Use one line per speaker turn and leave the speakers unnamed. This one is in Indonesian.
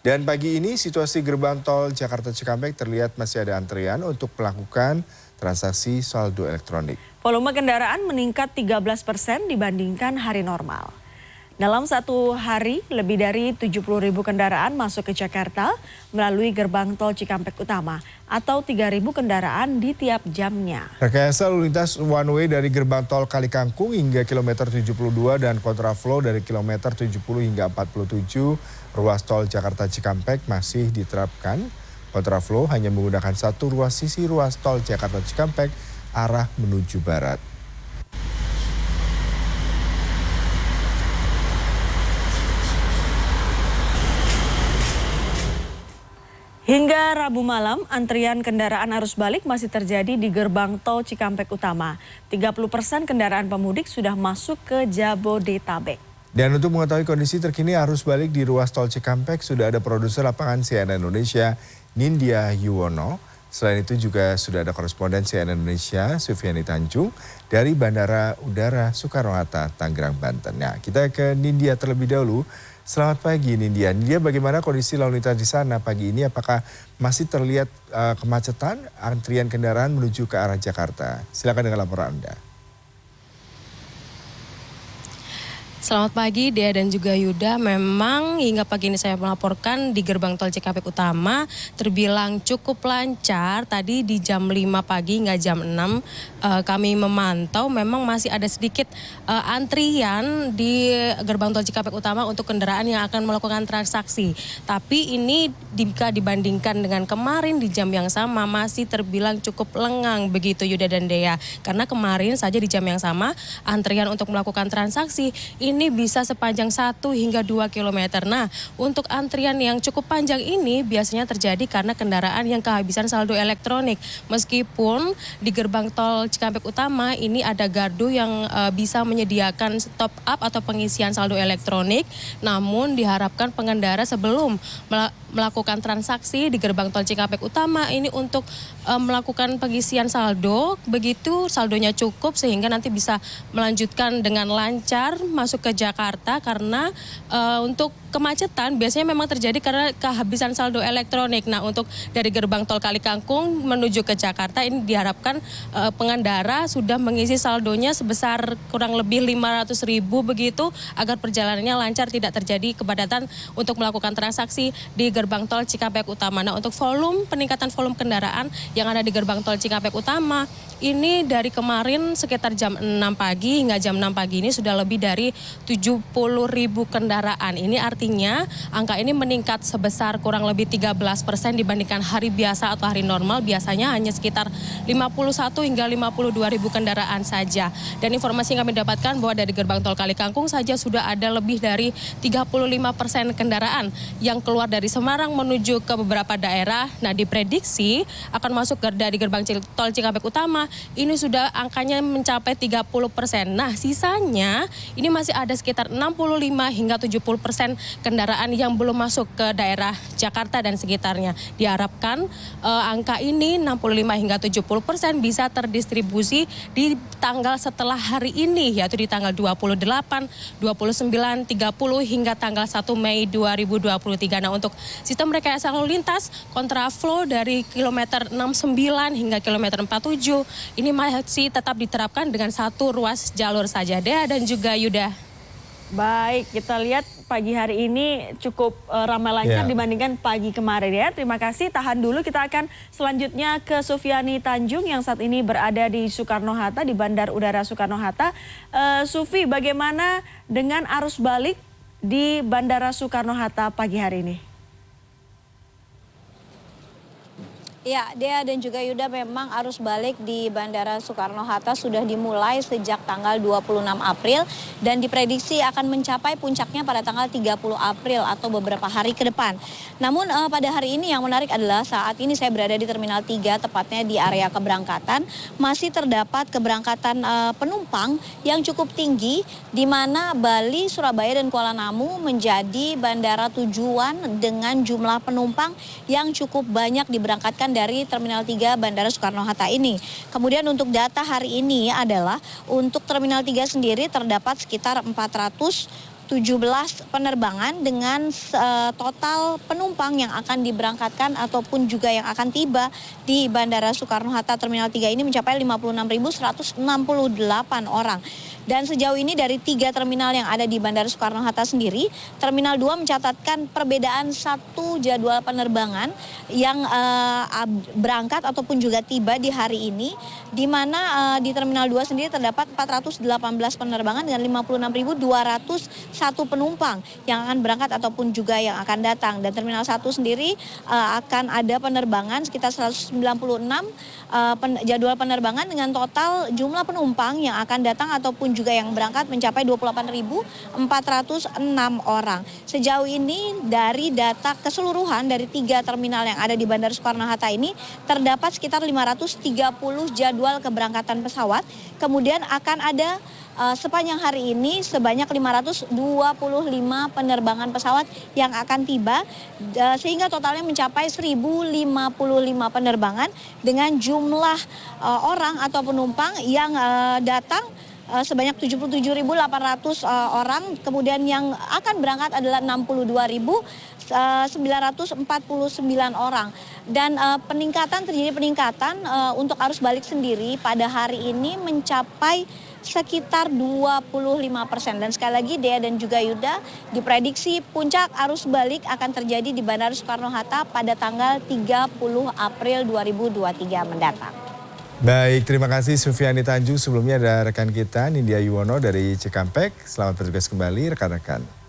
Dan pagi ini situasi gerbang tol Jakarta Cikampek terlihat masih ada antrian untuk melakukan transaksi saldo elektronik.
Volume kendaraan meningkat 13% dibandingkan hari normal. Dalam satu hari, lebih dari 70.000 kendaraan masuk ke Jakarta melalui gerbang tol Cikampek Utama atau 3.000 kendaraan di tiap jamnya.
Rekayasa lalu lintas one way dari gerbang tol Kalikangkung hingga kilometer 72 dan kontraflow dari kilometer 70 hingga 47 ruas tol Jakarta Cikampek masih diterapkan. Kontraflow hanya menggunakan satu ruas sisi ruas tol Jakarta Cikampek arah menuju barat.
Hingga Rabu malam, antrian kendaraan arus balik masih terjadi di gerbang tol Cikampek Utama. 30% kendaraan pemudik sudah masuk ke Jabodetabek.
Dan untuk mengetahui kondisi terkini arus balik di ruas tol Cikampek, sudah ada produser lapangan CNN Indonesia, Nindya Yuwono. Selain itu juga sudah ada koresponden CNN Indonesia, Sufiani Tanjung, dari Bandara Udara Soekarno-Hatta, Tangerang, Banten. Nah, kita ke Nindya terlebih dahulu. Selamat pagi Nindya. Nindya, bagaimana kondisi lalu lintas di sana pagi ini? Apakah masih terlihat kemacetan, antrian kendaraan menuju ke arah Jakarta? Silakan dengan laporan Anda.
Selamat pagi Dea dan juga Yuda. Memang hingga pagi ini saya melaporkan di gerbang tol Cikampek Utama terbilang cukup lancar. Tadi di jam 5 pagi hingga jam 6 kami memantau memang masih ada sedikit antrian di gerbang tol Cikampek Utama untuk kendaraan yang akan melakukan transaksi. Tapi ini jika dibandingkan dengan kemarin di jam yang sama masih terbilang cukup lengang begitu Yuda dan Dea. Karena kemarin saja di jam yang sama antrian untuk melakukan transaksi ini bisa sepanjang 1 hingga 2 km. Nah, untuk antrian yang cukup panjang ini biasanya terjadi karena kendaraan yang kehabisan saldo elektronik. Meskipun di gerbang tol Cikampek Utama ini ada gardu yang bisa menyediakan top up atau pengisian saldo elektronik, namun diharapkan pengendara sebelum melakukan transaksi di gerbang tol Cikampek Utama ini untuk melakukan pengisian saldo, begitu saldonya cukup sehingga nanti bisa melanjutkan dengan lancar masuk ke Jakarta karena untuk kemacetan biasanya memang terjadi karena kehabisan saldo elektronik. Nah, untuk dari gerbang tol Kalikangkung menuju ke Jakarta ini diharapkan pengendara sudah mengisi saldonya sebesar kurang lebih 500.000 begitu agar perjalanannya lancar, tidak terjadi kepadatan untuk melakukan transaksi di gerbang tol Cikampek Utama. Nah, untuk peningkatan volume kendaraan yang ada di gerbang tol Cikampek Utama ini dari kemarin sekitar jam 6 pagi hingga jam 6 pagi ini sudah lebih dari 70.000 kendaraan. Ini artinya angka ini meningkat sebesar kurang lebih 13% dibandingkan hari biasa atau hari normal. Biasanya hanya sekitar 51 hingga 52.000 kendaraan saja. Dan informasi yang kami dapatkan bahwa dari gerbang tol Kalikangkung saja sudah ada lebih dari 35% kendaraan yang keluar dari Semarang menuju ke beberapa daerah. Nah, diprediksi akan masuk dari gerbang tol Cikampek Utama ini sudah angkanya mencapai 30%. Nah, sisanya ini masih ada sekitar 65 hingga 70% kendaraan yang belum masuk ke daerah Jakarta dan sekitarnya. Diharapkan angka ini 65 hingga 70% bisa terdistribusi di tanggal setelah hari ini, yaitu di tanggal 28, 29, 30 hingga tanggal 1 Mei 2023. Nah, untuk sistem rekayasa lalu lintas kontraflow dari kilometer 69 hingga kilometer 47 ini masih tetap diterapkan dengan satu ruas jalur saja. Dea dan juga Yuda.
Baik, kita lihat pagi hari ini cukup ramai lancar dibandingkan pagi kemarin ya. Terima kasih, tahan dulu, kita akan selanjutnya ke Sufiani Tanjung yang saat ini berada di Soekarno-Hatta, di Bandar Udara Soekarno-Hatta. Sufi, bagaimana dengan arus balik di Bandara Soekarno-Hatta pagi hari ini?
Ya, Dea dan juga Yuda, memang arus balik di Bandara Soekarno-Hatta sudah dimulai sejak tanggal 26 April dan diprediksi akan mencapai puncaknya pada tanggal 30 April atau beberapa hari ke depan. Namun pada hari ini yang menarik adalah saat ini saya berada di Terminal 3, tepatnya di area keberangkatan. Masih terdapat keberangkatan penumpang yang cukup tinggi, di mana Bali, Surabaya, dan Kuala Namu menjadi bandara tujuan dengan jumlah penumpang yang cukup banyak diberangkatkan dari Terminal 3 Bandara Soekarno-Hatta ini. Kemudian untuk data hari ini adalah untuk Terminal 3 sendiri terdapat sekitar 470 17 penerbangan dengan total penumpang yang akan diberangkatkan ataupun juga yang akan tiba di Bandara Soekarno-Hatta Terminal 3 ini mencapai 56.168 orang. Dan sejauh ini dari 3 terminal yang ada di Bandara Soekarno-Hatta sendiri, Terminal 2 mencatatkan perbedaan 1 jadwal penerbangan yang berangkat ataupun juga tiba di hari ini, di mana di Terminal 2 sendiri terdapat 418 penerbangan dengan 56.201 penumpang yang akan berangkat ataupun juga yang akan datang. Dan Terminal 1 sendiri akan ada penerbangan sekitar 196 jadwal penerbangan dengan total jumlah penumpang yang akan datang ataupun juga yang berangkat mencapai 28.406 orang. Sejauh ini dari data keseluruhan dari 3 terminal yang ada di Bandara Soekarno-Hatta ini terdapat sekitar 530 jadwal keberangkatan pesawat. Kemudian akan ada sepanjang hari ini sebanyak 525 penerbangan pesawat yang akan tiba sehingga totalnya mencapai 1.055 penerbangan dengan jumlah orang atau penumpang yang datang sebanyak 77.800 orang, kemudian yang akan berangkat adalah 62.949 orang. Dan terjadi peningkatan untuk arus balik sendiri pada hari ini mencapai sekitar 25%. Dan sekali lagi Dea dan juga Yuda, diprediksi puncak arus balik akan terjadi di Bandara Soekarno-Hatta pada tanggal 30 April 2023 mendatang.
Baik, terima kasih Sufiani Tanjung. Sebelumnya ada rekan kita Nindya Yuwono dari Cikampek. Selamat bertugas kembali rekan-rekan.